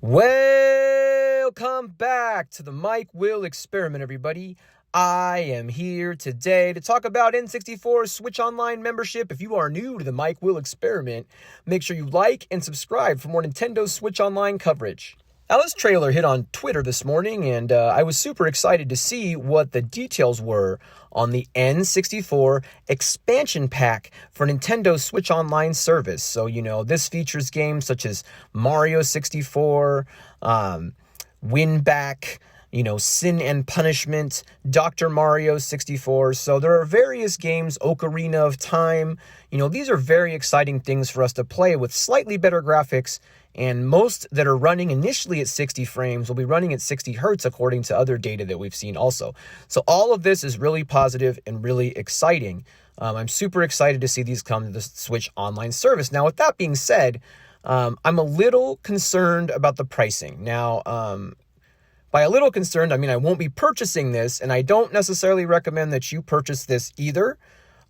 Welcome back to the Themicwillexperiment, everybody. I am here today to talk about N64 Switch Online membership. If you are new to the Themicwillexperiment, make sure you like and subscribe for more Nintendo Switch Online coverage. Now, this trailer hit on Twitter this morning, and I was super excited to see what the details were on the N64 expansion pack for Nintendo Switch Online service. So, this features games such as Mario 64, Win Back, Sin and Punishment, Dr. Mario 64. So there are various games, Ocarina of Time. These are very exciting things for us to play with slightly better graphics, and most that are running initially at 60 frames will be running at 60 hertz according to other data that we've seen also. So all of this is really positive and really exciting. I'm super excited to see these come to the Switch Online service. Now, with that being said, I'm a little concerned about the pricing. Now, by a little concerned, I mean I won't be purchasing this, and I don't necessarily recommend that you purchase this either.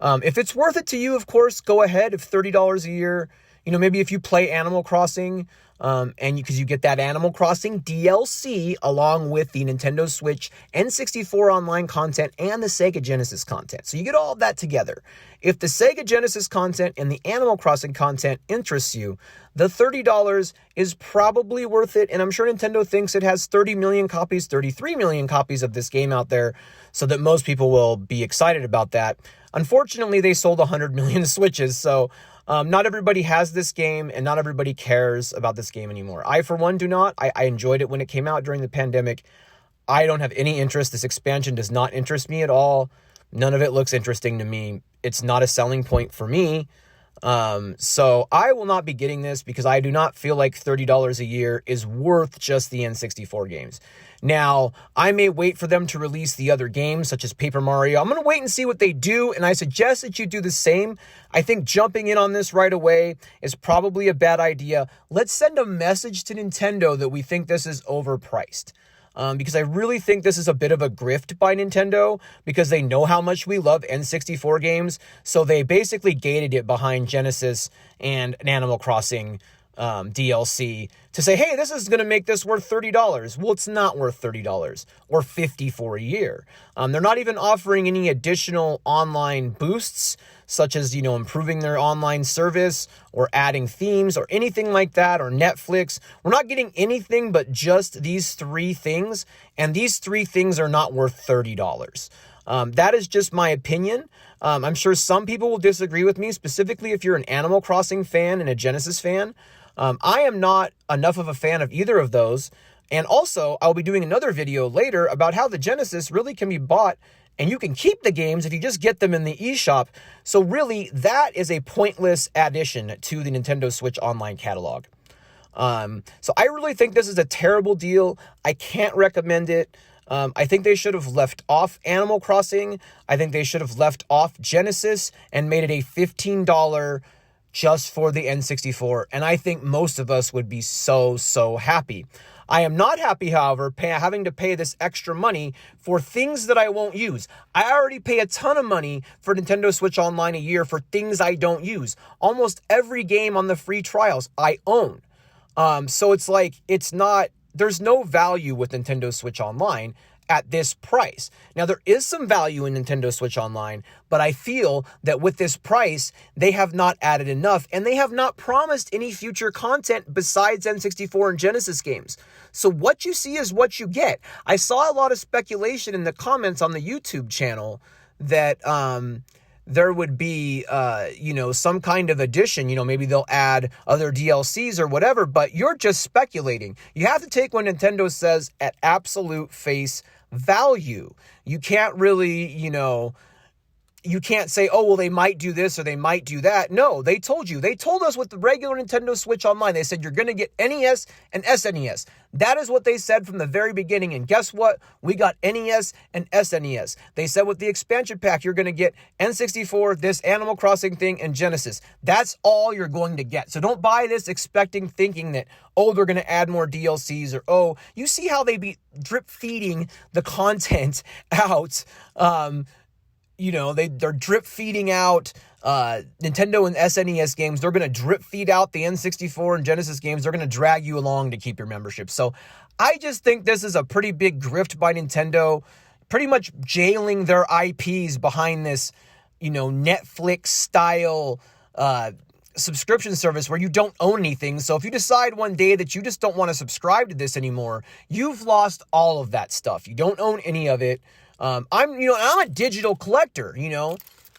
If it's worth it to you, of course, go ahead. If $30 a year, maybe if you play Animal Crossing, because you get that Animal Crossing DLC along with the Nintendo Switch N64 online content and the Sega Genesis content. So you get all of that together. If the Sega Genesis content and the Animal Crossing content interests you, the $30 is probably worth it. And I'm sure Nintendo thinks it has 30 million copies, 33 million copies of this game out there, so that most people will be excited about that. Unfortunately, they sold 100 million Switches, so not everybody has this game, and not everybody cares about this game anymore. I, for one, do not. I enjoyed it when it came out during the pandemic. I don't have any interest. This expansion does not interest me at all. None of it looks interesting to me. It's not a selling point for me. So I will not be getting this because I do not feel like $30 a year is worth just the N64 games. Now, I may wait for them to release the other games, such as Paper Mario. I'm going to wait and see what they do, and I suggest that you do the same. I think jumping in on this right away is probably a bad idea. Let's send a message to Nintendo that we think this is overpriced. Because I really think this is a bit of a grift by Nintendo, because they know how much we love N64 games, so they basically gated it behind Genesis and an Animal Crossing DLC to say, hey, this is going to make this worth $30. Well, it's not worth $30 or $50 for a year. They're not even offering any additional online boosts, such as, improving their online service or adding themes or anything like that, or Netflix. We're not getting anything but just these three things, and these three things are not worth $30. That is just my opinion. I'm sure some people will disagree with me, specifically if you're an Animal Crossing fan and a Genesis fan. I am not enough of a fan of either of those. And also, I'll be doing another video later about how the Genesis really can be bought, and you can keep the games if you just get them in the eShop. So really, that is a pointless addition to the Nintendo Switch Online catalog. So I really think this is a terrible deal. I can't recommend it. I think they should have left off Animal Crossing. I think they should have left off Genesis and made it a $15 just for the N64. And I think most of us would be so happy. I am not happy, however, having to pay this extra money for things that I won't use. I already pay a ton of money for Nintendo Switch Online a year for things I don't use. Almost every game on the free trials I own. So it's like, there's no value with Nintendo Switch Online at this price. Now, there is some value in Nintendo Switch Online, but I feel that with this price, they have not added enough, and they have not promised any future content besides N64 and Genesis games. So what you see is what you get. I saw a lot of speculation in the comments on the YouTube channel that there would be, some kind of addition, maybe they'll add other DLCs or whatever, but you're just speculating. You have to take what Nintendo says at absolute face value. You can't really, you can't say, oh, well, they might do this or they might do that. No, they told you. They told us with the regular Nintendo Switch Online. They said you're going to get NES and SNES. That is what they said from the very beginning. And guess what? We got NES and SNES. They said with the expansion pack, you're going to get N64, this Animal Crossing thing, and Genesis. That's all you're going to get. So don't buy this thinking that, oh, they're going to add more DLCs, or, oh, you see how they be drip feeding the content out. They're drip feeding out Nintendo and SNES games, they're going to drip feed out the N64 and Genesis games. They're going to drag you along to keep your membership. So I just think this is a pretty big grift by Nintendo, pretty much jailing their IPs behind this, Netflix style subscription service where you don't own anything. So if you decide one day that you just don't want to subscribe to this anymore, you've lost all of that stuff. You don't own any of it. I'm a digital collector,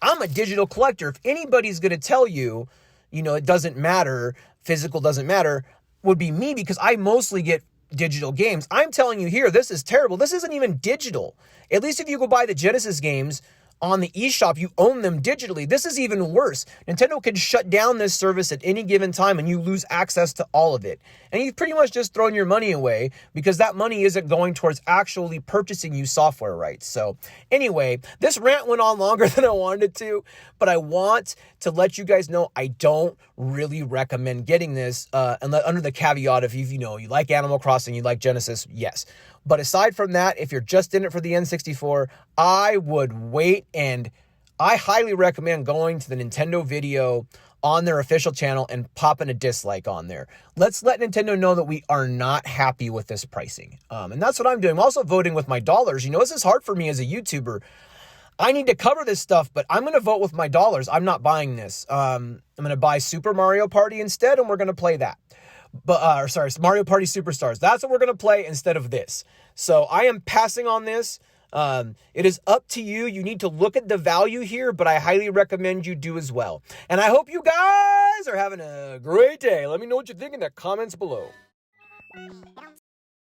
I'm a digital collector. If anybody's going to tell you, it doesn't matter, physical doesn't matter, would be me, because I mostly get digital games. I'm telling you here, this is terrible. This isn't even digital. At least if you go buy the Genesis games on the eShop, you own them digitally. This is even worse. Nintendo can shut down this service at any given time and you lose access to all of it. And you've pretty much just thrown your money away, because that money isn't going towards actually purchasing you software rights. So anyway, this rant went on longer than I wanted it to, but I want to let you guys know I don't really recommend getting this under the caveat of, you like Animal Crossing, you like Genesis, yes. But aside from that, if you're just in it for the N64, I would wait, and I highly recommend going to the Nintendo video on their official channel and popping a dislike on there. Let's let Nintendo know that we are not happy with this pricing. And that's what I'm doing. I'm also voting with my dollars. This is hard for me as a YouTuber. I need to cover this stuff, but I'm going to vote with my dollars. I'm not buying this. I'm going to buy Super Mario Party instead, and we're going to play that. Mario Party Superstars. That's what we're going to play instead of this. So I am passing on this. It is up to you. You need to look at the value here, but I highly recommend you do as well. And I hope you guys are having a great day. Let me know what you think in the comments below.